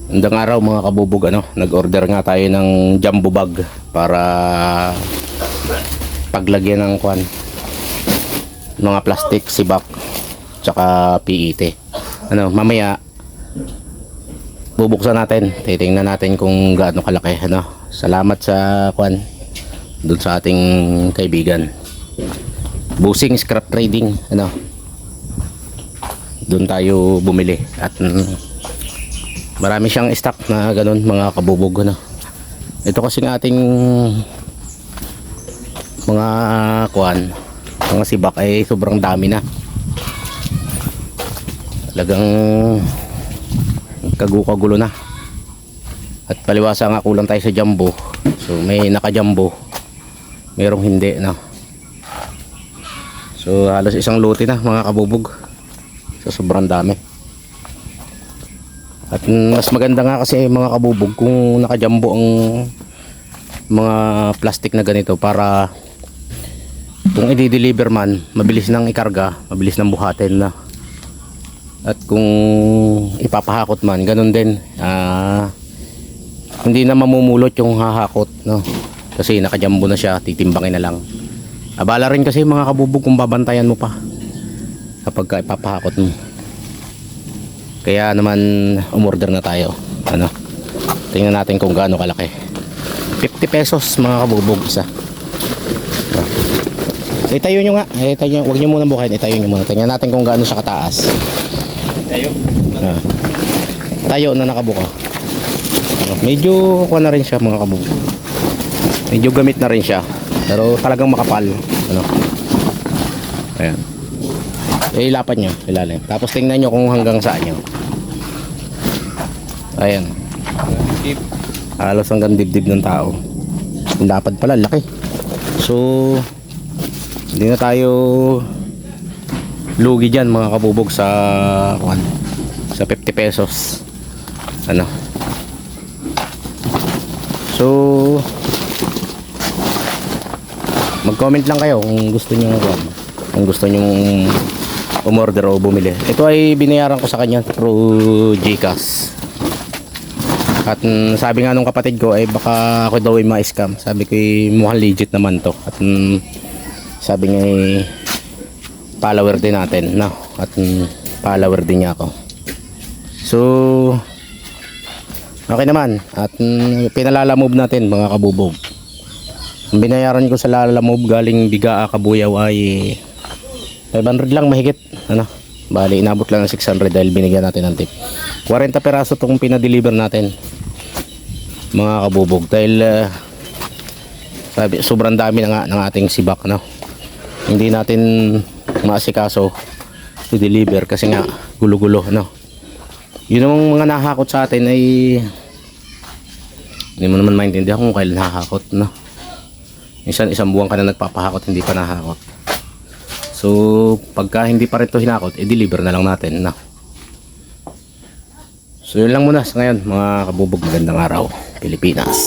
Andang araw mga kabubog, nag-order nga tayo ng jumbo bag para paglagyan ng mga plastic, sibak, tsaka PET. Mamaya bubuksan natin, titingnan natin kung gaano kalaki. Salamat sa doon sa ating kaibigan. Busing Scrap Trading, doon tayo bumili at marami siyang stock na ganun mga kabubog. Ito kasi ng ating mga mga sibak ay sobrang dami na, talagang kagulo na. At paliwasa nga kulang tayo sa jumbo, so may naka jumbo, merong hindi so halos isang lote na mga kabubog, so sobrang dami. At mas maganda nga kasi mga kabubog kung naka-jumbo ang mga plastic na ganito, para kung i-deliver man, mabilis nang ikarga, mabilis nang buhatin na. At kung ipapahakot man, ganun din, hindi na mamumulot yung hahakot, kasi naka-jumbo na siya, titimbangin na lang. Abala rin kasi mga kabubog kung babantayan mo pa kapag ipapahakot mo. Kaya naman umorder na tayo. Tingnan natin kung gaano kalaki. 50 pesos mga kabubog isa. Itayo nyo nga. Huwag nyo muna bukayin. Itayo nyo muna. Tingnan natin kung gaano siya kataas. Tayo na nakabuka. Medyo na rin siya mga kabubog. Medyo gamit na rin siya. Pero talagang makapal. Ayan. Ilapan nyo ilalim. Tapos tingnan nyo kung hanggang saan nyo. Ayan, halos hanggang dibdib ng tao. Dapat pala laki. So hindi na tayo lugi dyan mga kabubog sa 50 pesos. So mag-comment lang kayo kung gusto nyo umorder o bumili. Ito ay binayaran ko sa kanya through GCash. At sabi nga nung kapatid ko ay baka ako daw ay ma-scam. Sabi ko ay mukhang legit naman to. At sabi niya ay follower din natin, at follower din niya ako. So okay naman. At pinalalamove natin mga kabubog. Ang binayaran ko sa lalamove galing Bigaa Kabuyaw ay 500 lang mahigit. Bali inabot lang ng 600 dahil binigyan natin ng tip. 40 peraso itong pinadeliver natin mga kabubog, dahil sabi sobrang dami na nga ng ating sibak. Hindi natin maasikaso i-deliver kasi nga gulo-gulo. Yun ang mga nahakot sa atin ay hindi mo naman maintindihan kung kailan nahakot. Isang buwan ka na nagpapahakot, hindi pa nahakot. So pagka hindi pa rin ito hinakot, i-deliver na lang natin. So yun lang muna sa ngayon mga kabubog. Magandang araw Pilipinas.